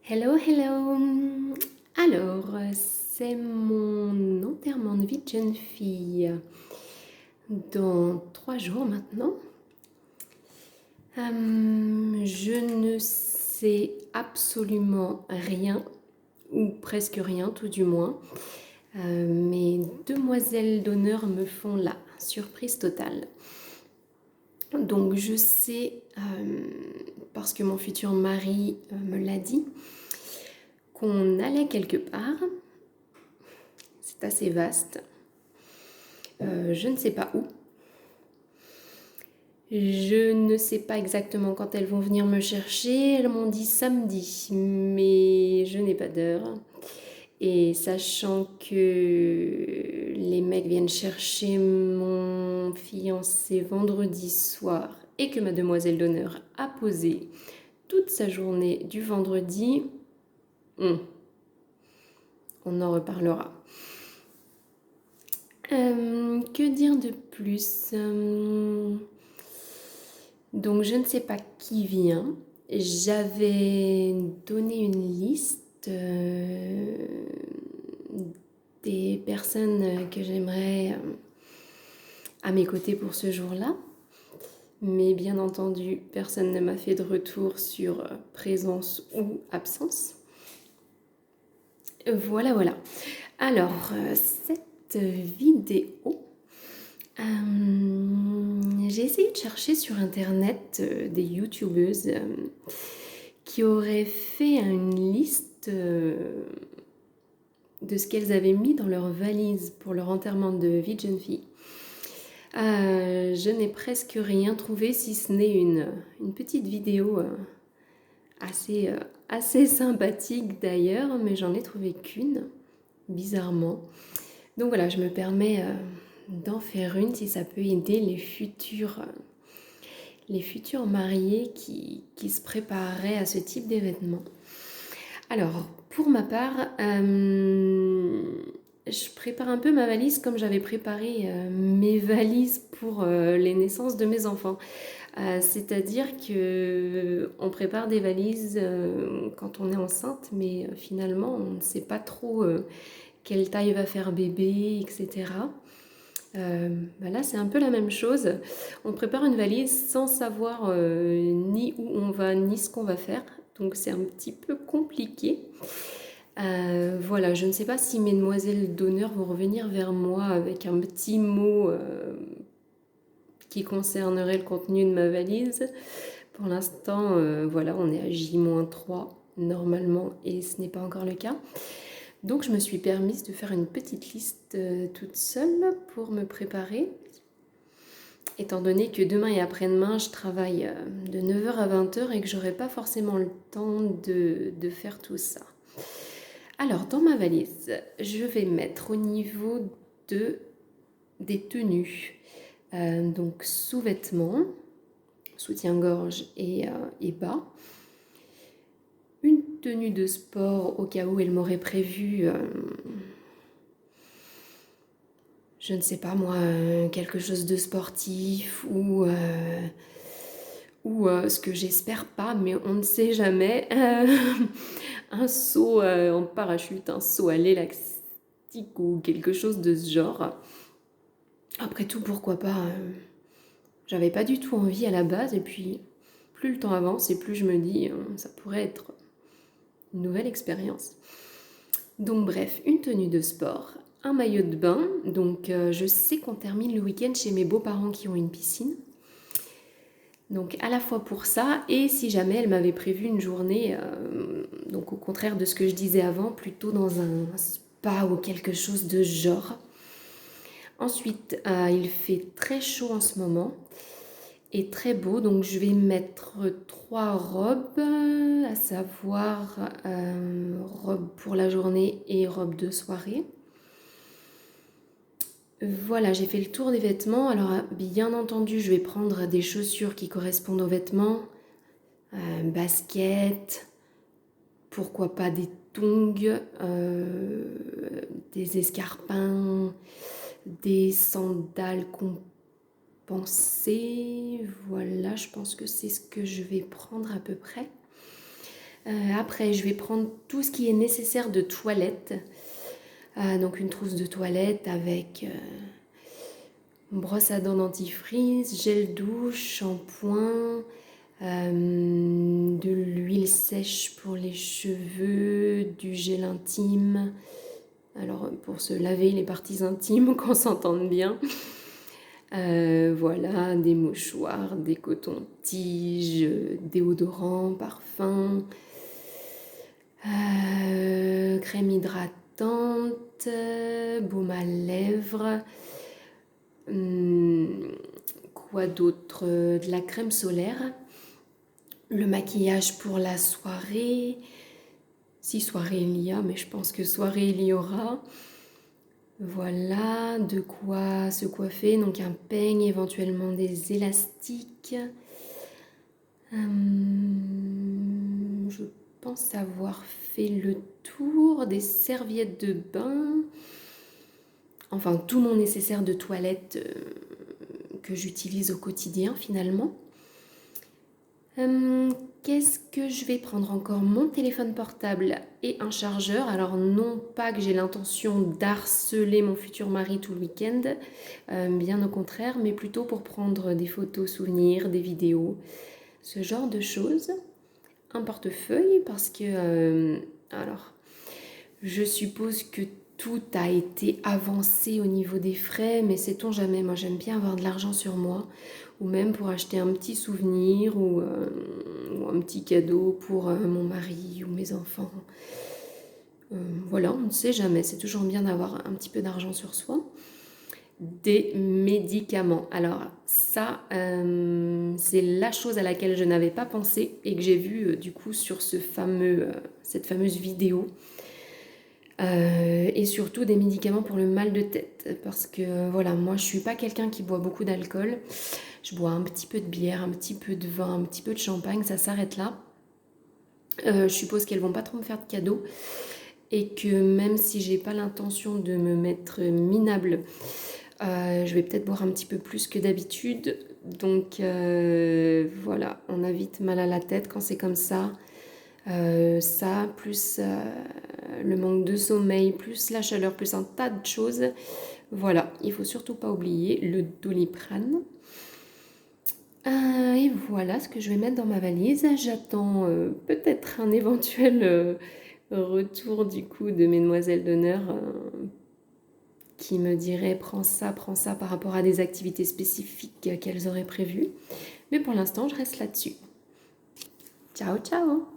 Hello, hello! Alors, c'est mon enterrement de vie de jeune fille dans 3 jours maintenant. Je ne sais absolument rien, ou presque rien tout du moins. Mes demoiselles d'honneur me font la surprise totale. Donc je sais, parce que mon futur mari me l'a dit, qu'on allait quelque part. C'est assez vaste. Je ne sais pas où. Je ne sais pas exactement quand elles vont venir me chercher. Elles m'ont dit samedi, mais je n'ai pas d'heure. Et sachant que les mecs viennent chercher mon fiancé vendredi soir et que ma demoiselle d'honneur a posé toute sa journée du vendredi, on en reparlera. Que dire de plus? Donc je ne sais pas qui vient. J'avais donné une liste des personnes que j'aimerais à mes côtés pour ce jour-là. Mais bien entendu, personne ne m'a fait de retour sur présence ou absence. Voilà. Alors, cette vidéo, j'ai essayé de chercher sur internet des youtubeuses qui auraient fait une liste de ce qu'elles avaient mis dans leur valise pour leur enterrement de vie de jeune fille. Je n'ai presque rien trouvé si ce n'est une petite vidéo assez sympathique d'ailleurs, mais j'en ai trouvé qu'une, bizarrement. Donc voilà, je me permets d'en faire une si ça peut aider les futurs mariés qui se prépareraient à ce type d'événement. Alors, pour ma part, je prépare un peu ma valise comme j'avais préparé mes valises pour les naissances de mes enfants. C'est-à-dire qu'on prépare des valises quand on est enceinte, mais finalement, on ne sait pas trop quelle taille va faire bébé, etc. Là, c'est un peu la même chose. On prépare une valise sans savoir ni où on va, ni ce qu'on va faire. Donc, c'est un petit peu compliqué. Voilà, je ne sais pas si mesdemoiselles d'honneur vont revenir vers moi avec un petit mot qui concernerait le contenu de ma valise. Pour l'instant, voilà, on est à J-3 normalement et ce n'est pas encore le cas. Donc je me suis permise de faire une petite liste toute seule pour me préparer. Étant donné que demain et après-demain, je travaille de 9h à 20h et que j'aurai pas forcément le temps de faire tout ça. Alors, dans ma valise, je vais mettre au niveau des tenues, donc sous-vêtements, soutien-gorge et bas. Une tenue de sport au cas où elle m'aurait prévu, je ne sais pas moi, quelque chose de sportif ou ce que j'espère pas, mais on ne sait jamais, un saut en parachute, un saut à l'élastique ou quelque chose de ce genre. Après tout, pourquoi pas, j'avais pas du tout envie à la base et puis plus le temps avance et plus je me dis ça pourrait être une nouvelle expérience. Donc bref, une tenue de sport, un maillot de bain, donc je sais qu'on termine le week-end chez mes beaux-parents qui ont une piscine. Donc à la fois pour ça, et si jamais elle m'avait prévu une journée, donc au contraire de ce que je disais avant, plutôt dans un spa ou quelque chose de genre. Ensuite, il fait très chaud en ce moment et très beau, donc je vais mettre 3 robes, à savoir robe pour la journée et robe de soirée. Voilà, j'ai fait le tour des vêtements. Alors, bien entendu, je vais prendre des chaussures qui correspondent aux vêtements. Baskets, pourquoi pas des tongs, des escarpins, des sandales compensées. Voilà, je pense que c'est ce que je vais prendre à peu près. Après, je vais prendre tout ce qui est nécessaire de toilette. Donc une trousse de toilette avec brosse à dents dentifrice, gel douche, shampoing, de l'huile sèche pour les cheveux, du gel intime. Alors pour se laver les parties intimes, qu'on s'entende bien. Voilà, des mouchoirs, des cotons-tiges, déodorant, parfum, crème hydratante, baume à lèvres, quoi d'autre, de la crème solaire, le maquillage pour la soirée, si soirée il y a, mais je pense que soirée il y aura. Voilà, de quoi se coiffer, donc un peigne, éventuellement des élastiques. Je pense avoir fait le tour des serviettes de bain. Enfin, tout mon nécessaire de toilette que j'utilise au quotidien finalement. Qu'est-ce que je vais prendre encore? Mon téléphone portable et un chargeur. Alors non pas que j'ai l'intention d'harceler mon futur mari tout le week-end, bien au contraire, mais plutôt pour prendre des photos souvenirs, des vidéos, ce genre de choses. Un portefeuille parce que, alors, je suppose que tout a été avancé au niveau des frais, mais sait-on jamais, moi j'aime bien avoir de l'argent sur moi, ou même pour acheter un petit souvenir ou un petit cadeau pour mon mari ou mes enfants. Voilà, on ne sait jamais, c'est toujours bien d'avoir un petit peu d'argent sur soi. Des médicaments. Alors ça, c'est la chose à laquelle je n'avais pas pensé et que j'ai vu du coup sur cette fameuse vidéo. Et surtout des médicaments pour le mal de tête parce que voilà, moi je suis pas quelqu'un qui boit beaucoup d'alcool, je bois un petit peu de bière, un petit peu de vin, un petit peu de champagne, ça s'arrête là. Je suppose qu'elles vont pas trop me faire de cadeaux et que même si j'ai pas l'intention de me mettre minable, je vais peut-être boire un petit peu plus que d'habitude, donc voilà, on a vite mal à la tête quand c'est comme ça. Ça, plus le manque de sommeil, plus la chaleur, plus un tas de choses. Voilà, il faut surtout pas oublier le Doliprane. Et voilà ce que je vais mettre dans ma valise. J'attends peut-être un éventuel retour du coup de Mesdemoiselles d'honneur qui me dirait prends ça par rapport à des activités spécifiques qu'elles auraient prévues. Mais pour l'instant, je reste là-dessus. Ciao, ciao!